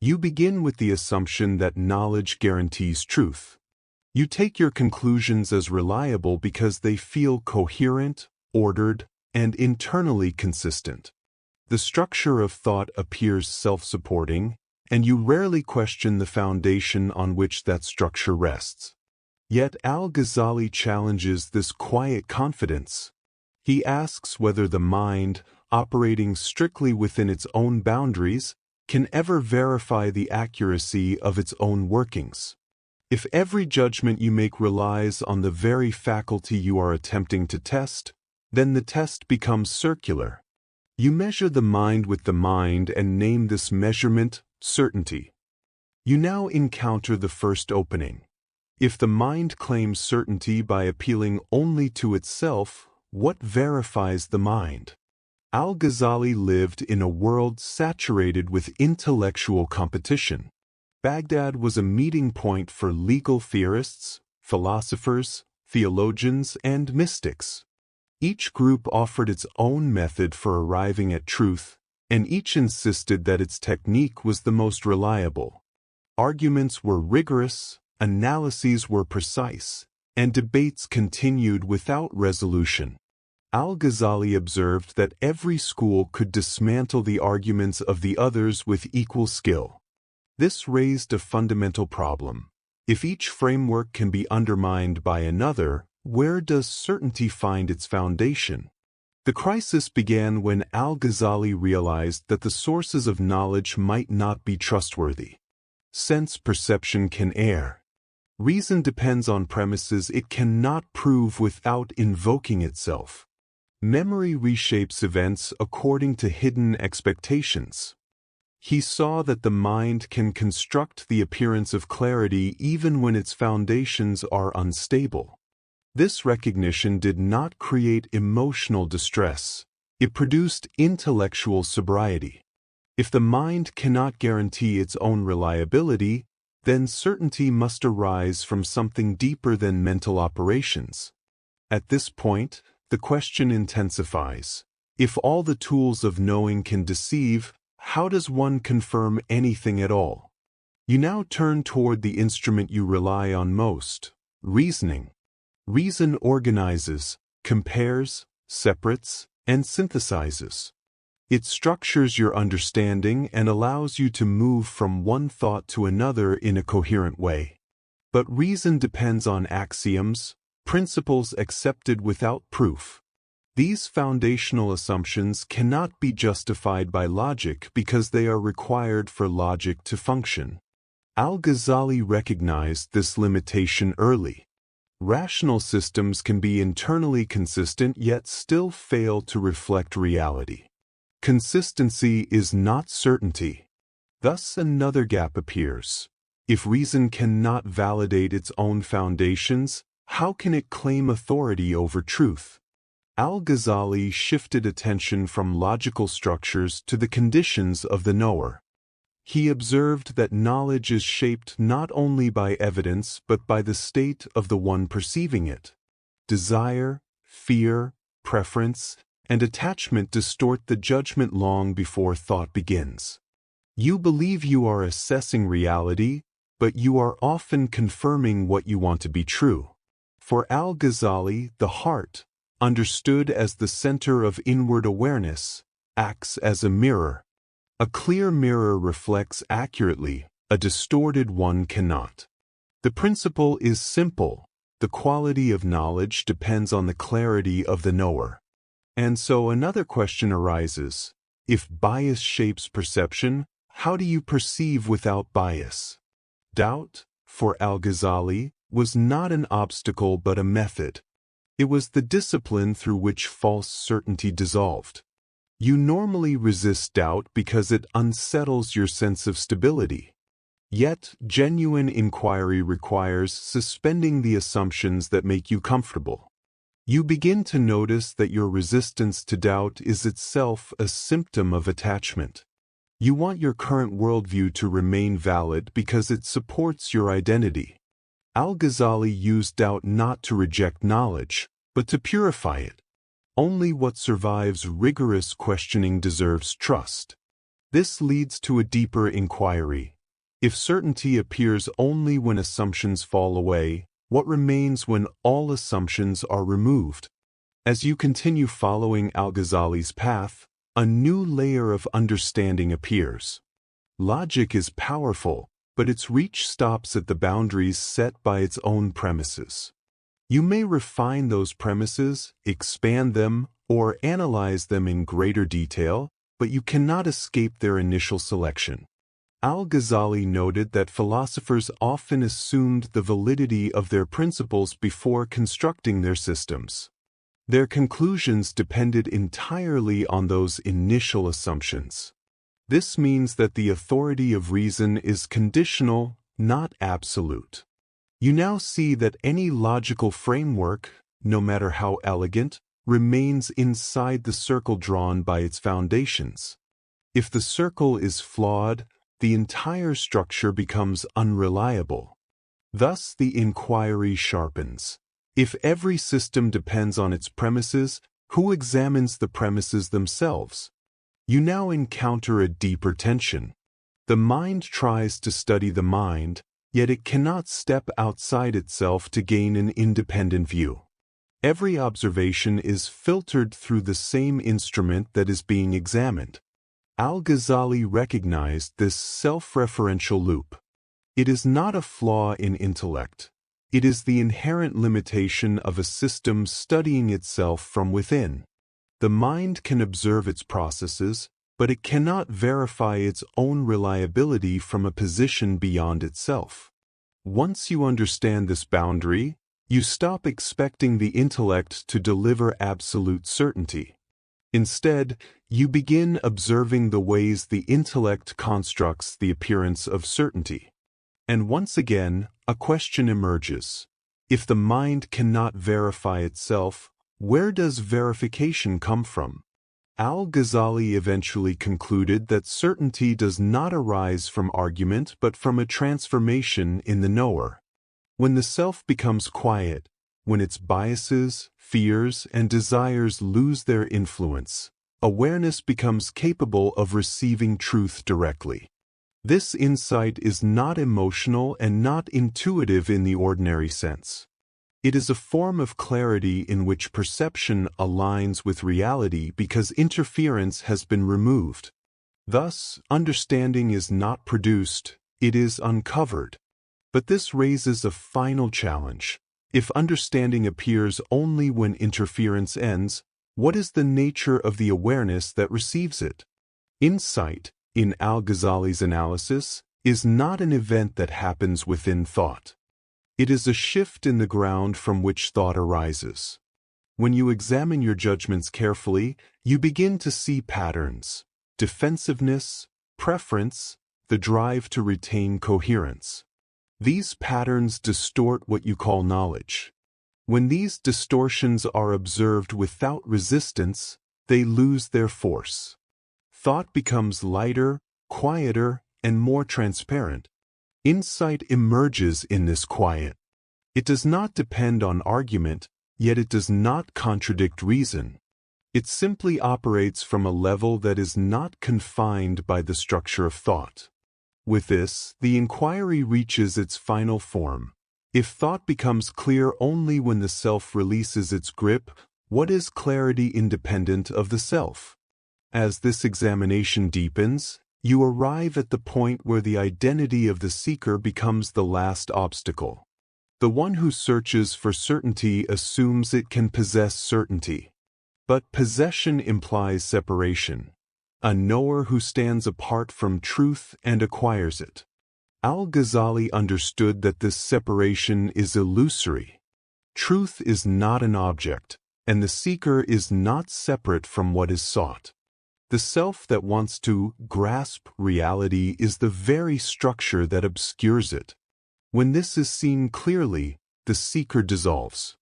You begin with the assumption that knowledge guarantees truth. You take your conclusions as reliable because they feel coherent, ordered, and internally consistent. The structure of thought appears self-supporting, and you rarely question the foundation on which that structure rests. Yet Al-Ghazali challenges this quiet confidence. He asks whether the mind, operating strictly within its own boundaries, can ever verify the accuracy of its own workings. If every judgment you make relies on the very faculty you are attempting to test, then the test becomes circular. You measure the mind with the mind and name this measurement certainty. You now encounter the first opening. If the mind claims certainty by appealing only to itself, what verifies the mind? Al-Ghazali lived in a world saturated with intellectual competition. Baghdad was a meeting point for legal theorists, philosophers, theologians, and mystics. Each group offered its own method for arriving at truth, and each insisted that its technique was the most reliable. Arguments were rigorous, analyses were precise, and debates continued without resolution. Al-Ghazali observed that every school could dismantle the arguments of the others with equal skill. This raised a fundamental problem. If each framework can be undermined by another, where does certainty find its foundation? The crisis began when Al-Ghazali realized that the sources of knowledge might not be trustworthy. Sense perception can err. Reason depends on premises it cannot prove without invoking itself. Memory reshapes events according to hidden expectations. He saw that the mind can construct the appearance of clarity even when its foundations are unstable. This recognition did not create emotional distress. It produced intellectual sobriety. If the mind cannot guarantee its own reliability, then certainty must arise from something deeper than mental operations. At this point, the question intensifies. If all the tools of knowing can deceive, how does one confirm anything at all? You now turn toward the instrument you rely on most, reasoning. Reason organizes, compares, separates, and synthesizes. It structures your understanding and allows you to move from one thought to another in a coherent way. But reason depends on axioms, principles accepted without proof. These foundational assumptions cannot be justified by logic because they are required for logic to function. Al-Ghazali recognized this limitation early. Rational systems can be internally consistent yet still fail to reflect reality. Consistency is not certainty. Thus another gap appears. If reason cannot validate its own foundations, how can it claim authority over truth? Al-Ghazali shifted attention from logical structures to the conditions of the knower. He observed that knowledge is shaped not only by evidence but by the state of the one perceiving it. Desire, fear, preference, and attachment distort the judgment long before thought begins. You believe you are assessing reality, but you are often confirming what you want to be true. For Al-Ghazali, the heart, understood as the center of inward awareness, acts as a mirror. A clear mirror reflects accurately, a distorted one cannot. The principle is simple. The quality of knowledge depends on the clarity of the knower. And so another question arises. If bias shapes perception, how do you perceive without bias? Doubt, for Al-Ghazali, was not an obstacle but a method. It was the discipline through which false certainty dissolved. You normally resist doubt because it unsettles your sense of stability. Yet, genuine inquiry requires suspending the assumptions that make you comfortable. You begin to notice that your resistance to doubt is itself a symptom of attachment. You want your current worldview to remain valid because it supports your identity. Al-Ghazali used doubt not to reject knowledge, but to purify it. Only what survives rigorous questioning deserves trust. This leads to a deeper inquiry. If certainty appears only when assumptions fall away, what remains when all assumptions are removed? As you continue following Al-Ghazali's path, a new layer of understanding appears. Logic is powerful, but its reach stops at the boundaries set by its own premises. You may refine those premises, expand them, or analyze them in greater detail, but you cannot escape their initial selection. Al-Ghazali noted that philosophers often assumed the validity of their principles before constructing their systems. Their conclusions depended entirely on those initial assumptions. This means that the authority of reason is conditional, not absolute. You now see that any logical framework, no matter how elegant, remains inside the circle drawn by its foundations. If the circle is flawed, the entire structure becomes unreliable. Thus, the inquiry sharpens. If every system depends on its premises, who examines the premises themselves? You now encounter a deeper tension. The mind tries to study the mind, yet it cannot step outside itself to gain an independent view. Every observation is filtered through the same instrument that is being examined. Al-Ghazali recognized this self-referential loop. It is not a flaw in intellect. It is the inherent limitation of a system studying itself from within. The mind can observe its processes, but it cannot verify its own reliability from a position beyond itself. Once you understand this boundary, you stop expecting the intellect to deliver absolute certainty. Instead, you begin observing the ways the intellect constructs the appearance of certainty. And once again, a question emerges. If the mind cannot verify itself, where does verification come from? Al-Ghazali eventually concluded that certainty does not arise from argument but from a transformation in the knower. When the self becomes quiet, when its biases, fears, and desires lose their influence, awareness becomes capable of receiving truth directly. This insight is not emotional and not intuitive in the ordinary sense. It is a form of clarity in which perception aligns with reality because interference has been removed. Thus, understanding is not produced, it is uncovered. But this raises a final challenge. If understanding appears only when interference ends, what is the nature of the awareness that receives it? Insight, in Al-Ghazali's analysis, is not an event that happens within thought. It is a shift in the ground from which thought arises. When you examine your judgments carefully, you begin to see patterns, defensiveness, preference, the drive to retain coherence. These patterns distort what you call knowledge. When these distortions are observed without resistance, they lose their force. Thought becomes lighter, quieter, and more transparent. Insight emerges in this quiet. It does not depend on argument, yet it does not contradict reason. It simply operates from a level that is not confined by the structure of thought. With this, the inquiry reaches its final form. If thought becomes clear only when the self releases its grip, what is clarity independent of the self? As this examination deepens, you arrive at the point where the identity of the seeker becomes the last obstacle. The one who searches for certainty assumes it can possess certainty. But possession implies separation. A knower who stands apart from truth and acquires it. Al-Ghazali understood that this separation is illusory. Truth is not an object, and the seeker is not separate from what is sought. The self that wants to grasp reality is the very structure that obscures it. When this is seen clearly, the seeker dissolves.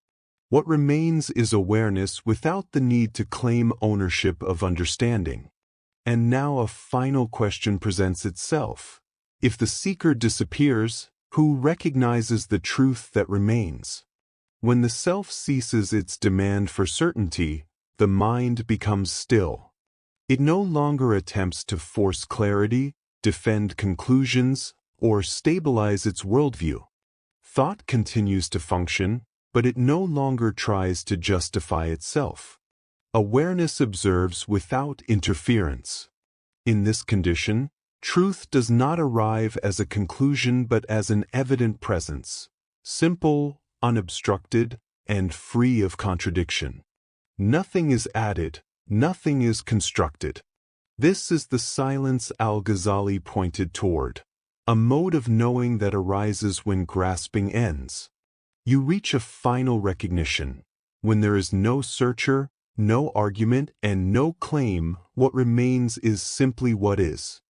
What remains is awareness without the need to claim ownership of understanding. And now a final question presents itself. If the seeker disappears, who recognizes the truth that remains? When the self ceases its demand for certainty, the mind becomes still. It no longer attempts to force clarity, defend conclusions, or stabilize its worldview. Thought continues to function, but it no longer tries to justify itself. Awareness observes without interference. In this condition, truth does not arrive as a conclusion but as an evident presence, simple, unobstructed, and free of contradiction. Nothing is added, nothing is constructed. This is the silence Al-Ghazali pointed toward, a mode of knowing that arises when grasping ends. You reach a final recognition. When there is no searcher, no argument, and no claim, what remains is simply what is.